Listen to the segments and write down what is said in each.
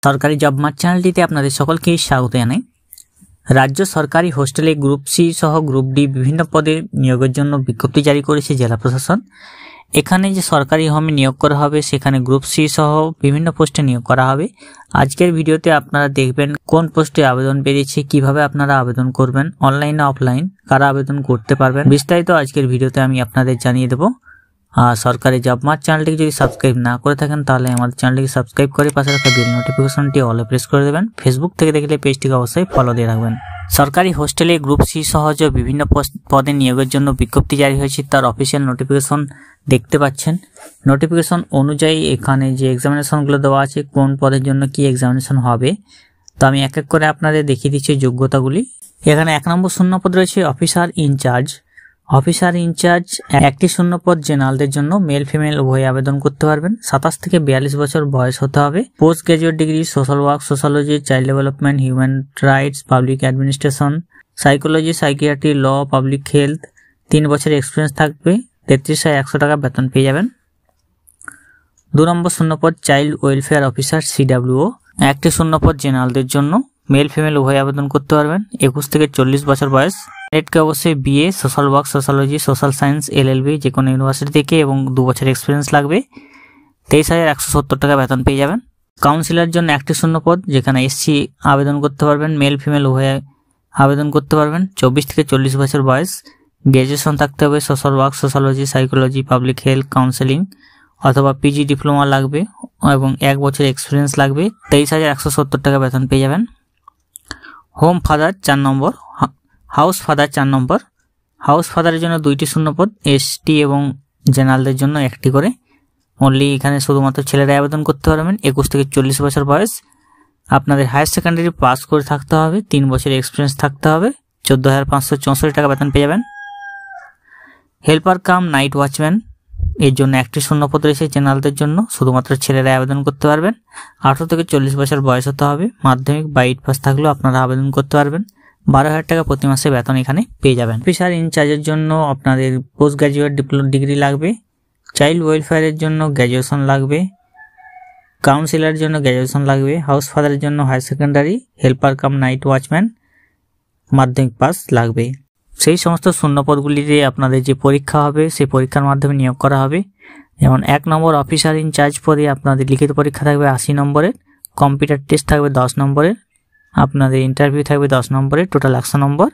সরকারি job mart চ্যানেলটিতে আপনাদের সকলকে স্বাগত জানাই। রাজ্য সরকারি হোস্টেলে গ্রুপ সি সহ গ্রুপ ডি বিভিন্ন পদে নিয়োগের জন্য বিজ্ঞপ্তি জারি করেছে জেলা প্রশাসন। এখানে যে সরকারি হোমে নিয়োগ করা হবে সেখানে গ্রুপ সি সহ বিভিন্ন পোস্টে নিয়োগ করা হবে। আজকের ভিডিওতে আপনারা দেখবেন কোন পোস্টে আবেদন বেরিয়েছে, কিভাবে আপনারা আবেদন করবেন, অনলাইন না অফলাইন, কারা আবেদন করতে পারবেন, বিস্তারিত আজকের ভিডিওতে আমি আপনাদের জানিয়ে দেবো। সরকারি জব মার্ট চ্যানেলটিকে যদি সাবস্ক্রাইব না করে থাকেন তাহলে আমাদের চ্যানেলটিকে সাবস্ক্রাইব করে পাশে রাখা বেল নোটিফিকেশনটি অলে প্রেস করে দেবেন। ফেসবুক থেকে দেখলে পেজটিকে অবশ্যই ফলো দিয়ে রাখবেন। সরকারি হোস্টেলে গ্রুপ সি সহ যে বিভিন্ন পদে নিয়োগের জন্য বিজ্ঞপ্তি জারি হয়েছে তার অফিসিয়াল নোটিফিকেশন দেখতে পাচ্ছেন। নোটিফিকেশন অনুযায়ী এখানে যে এক্সামিনেশনগুলো দেওয়া আছে, কোন পদের জন্য কি এক্সামিনেশন হবে, তো আমি এক এক করে আপনাদের দেখিয়ে দিচ্ছি যোগ্যতাগুলি। এখানে 1 নম্বর শূন্যপদ রয়েছে অফিসার ইনচার্জ। অফিসার ইনচার্জ একটি শূন্যপদ জেনারেলদের জন্য, মেল ফিমেল উভয় আবেদন করতে পারবেন। 27 থেকে 42 বছর বয়স হতে হবে। Post graduate degree social work, sociology, child development, human rights, public administration, psychology, psychiatry, law, public health. 3 বছরের এক্সপিরিয়েন্স থাকবে। 33,100 টাকা বেতন পেয়ে যাবেন। 2 নম্বর শূন্যপদ চাইল্ড ওয়েলফেয়ার অফিসার সিডাব্লিউও। একটি শূন্যপদ জেনারেলদের জন্য, মেল ফিমেল উভয় আবেদন করতে পারবেন। 21 থেকে 40 বছর বয়স। এটকে অবশ্যই BA, social work, sociology, social science, LLB যে কোনো ইউনিভার্সিটি থেকে এবং 2 বছর এক্সপিরিয়েন্স লাগবে। 23,170 টাকা বেতন পেয়ে যাবেন। কাউন্সিলর জন্য একটি শূন্যপদ, যেখানে এসসি আবেদন করতে পারবেন, মেল ফিমেল উভয় আবেদন করতে পারবেন। 24 থেকে 40 বছর বয়স। গ্র্যাজুয়েশন থাকতে হবে social work, sociology, psychology, public health, counselling অথবা পিজি ডিপ্লোমা লাগবে এবং 1 বছর এক্সপিরিয়েন্স লাগবে। 23,170 টাকা বেতন পেয়ে যাবেন। হোম ফাদার 4 নম্বর। হাউস ফাদার 4 নম্বর। হাউস ফাদারের জন্য 2টি শূন্যপদ, এসটি এবং জেনারেলদের জন্য 1টি করে। অনলি এখানে শুধুমাত্র ছেলেরা আবেদন করতে পারবেন। 21 থেকে 40 বছর বয়স। আপনাদের হায়ার সেকেন্ডারি পাস করে থাকতে হবে, 3 বছরের এক্সপিরিয়েন্স থাকতে হবে। 14,564 টাকা বেতন পেয়ে যাবেন। হেল্পার কাম নাইট ওয়াচম্যান এর জন্য 1টি শূন্যপদ রয়েছে জেনারেলদের জন্য, শুধুমাত্র ছেলেরা আবেদন করতে পারবেন। 18 থেকে 40 বছর বয়স হতে হবে। মাধ্যমিক বা 8 পাস থাকলেও আপনারা আবেদন করতে পারবেন। 12,000 টাকা প্রতি মাসে বেতন এখানে পেয়ে যাবেন। অফিসার ইনচার্জের জন্য আপনাদের পোস্ট গ্রাজুয়েট ডিগ্রি লাগবে। চাইল্ড ওয়েলফেয়ারের জন্য গ্র্যাজুয়েশন লাগবে। কাউন্সিলরের জন্য গ্র্যাজুয়েশন লাগবে। হাউস ফাদারের জন্য higher secondary. Helper cum night watchman মাধ্যমিক পাস লাগবে। সেই সমস্ত শূন্যপদগুলিতে আপনাদের যে পরীক্ষা হবে সেই পরীক্ষার মাধ্যমে নিয়োগ করা হবে। যেমন 1 নম্বর অফিসার ইনচার্জ পদে আপনাদের লিখিত পরীক্ষা থাকবে 80 নম্বরের, কম্পিউটার টেস্ট থাকবে 10 নম্বরের, আপনাদের ইন্টারভিউ থাকবে 10 নম্বরের, টোটাল 100 নম্বর।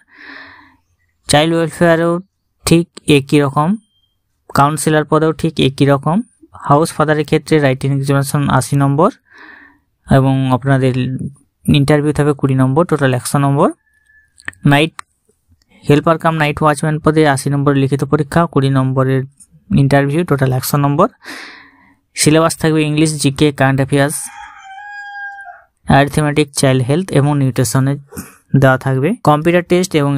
চাইল্ড ওয়েলফেয়ারেও ঠিক একই রকম, কাউন্সিলর পদেও ঠিক একই রকম। হাউস ফাদারের ক্ষেত্রে রাইটিং এক্সামিনেশন 80 নম্বর এবং আপনাদের ইন্টারভিউ থাকবে 20 নম্বর, টোটাল 100 নম্বর। Night helper cum night watchman পদে 80 নম্বরের লিখিত পরীক্ষা, 20 নম্বরের ইন্টারভিউ, টোটাল 100 নম্বর। সিলেবাস থাকবে English, GK, current affairs, arithmetic, child health এবং নিউট্রিশনের দেওয়া থাকবে। কম্পিউটার টেস্ট এবং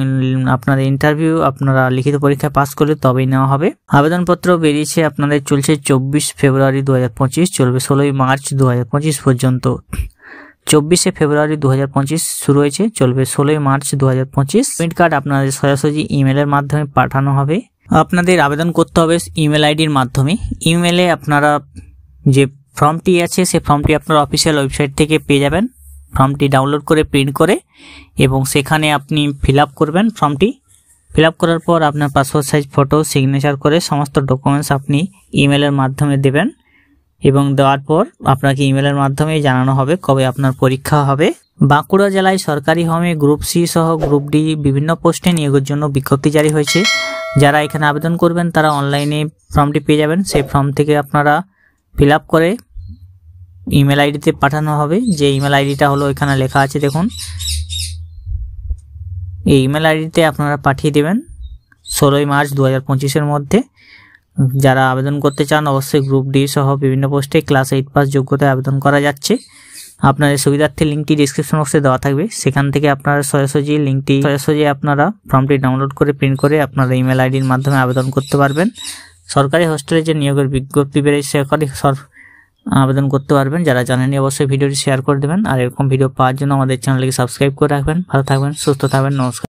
আপনাদের ইন্টারভিউ আপনারা লিখিত পরীক্ষা পাস করলে তবেই নেওয়া হবে। আবেদনপত্র বেরিয়েছে আপনাদের, চলছে 24 ফেব্রুয়ারি 2025, চলবে 16 মার্চ 2025 পর্যন্ত। 24 ফেব্রুয়ারি 2025 শুরু হয়েছে, চলবে 16 মার্চ 2025। অ্যাডমিট কার্ড আপনাদের সরাসরি ইমেলের মাধ্যমে পাঠানো হবে। আপনাদের আবেদন করতে হবে ইমেল আইডির মাধ্যমে। ইমেলে আপনারা যে ফর্মটি আছে সেই ফর্মটি আপনার অফিসিয়াল ওয়েবসাইট থেকে পেয়ে যাবেন। ফর্মটি ডাউনলোড করে প্রিন্ট করে এবং সেখানে আপনি ফিল আপ করবেন। ফর্মটি ফিল আপ করার পর আপনার পাসপোর্ট সাইজ ফটো, সিগনেচার করে সমস্ত ডকুমেন্টস আপনি ইমেলের মাধ্যমে দেবেন এবং দেওয়ার পর আপনাকে ইমেলের মাধ্যমে জানানো হবে কবে আপনার পরীক্ষা হবে। বাঁকুড়া জেলায় সরকারি হোমে গ্রুপ সি সহ গ্রুপ ডি বিভিন্ন পোস্টে নিয়োগের জন্য বিজ্ঞপ্তি জারি হয়েছে। যারা এখানে আবেদন করবেন তারা অনলাইনে ফর্মটি পেয়ে যাবেন। সেই ফর্ম থেকে আপনারা ফিল আপ করে ইমেল আইডিতে পাঠানো হবে। যে ইমেল আইডিটা হলো এখানে লেখা আছে দেখুন, এই ইমেল আইডিতে আপনারা পাঠিয়ে দেবেন 16 মার্চ 2025-এর মধ্যে। যারা আবেদন করতে চান অবশ্যই গ্রুপ ডি সহ বিভিন্ন পোস্টে ক্লাস 8 পাস যোগ্যতায় আবেদন করা যাচ্ছে। আপনাদের সুবিধার্থে লিঙ্কটি ডিসক্রিপশন বক্সে দেওয়া থাকবে, সেখান থেকে আপনারা সরাসরি আপনারা ফর্মটি ডাউনলোড করে প্রিন্ট করে আপনারা ইমেল আইডির মাধ্যমে আবেদন করতে পারবেন। সরকারি হোস্টেলে যে নিয়োগের বিজ্ঞপ্তি বেরিয়েছে সরকারি আবেদন করতে পারবেন। যারা জানেননি অবশ্যই ভিডিওটি শেয়ার করে দেবেন। আর এরকম ভিডিও পাওয়ার জন্য আমাদের চ্যানেলটিকে সাবস্ক্রাইব করে রাখবেন। ভালো থাকবেন, সুস্থ থাকবেন, নমস্কার।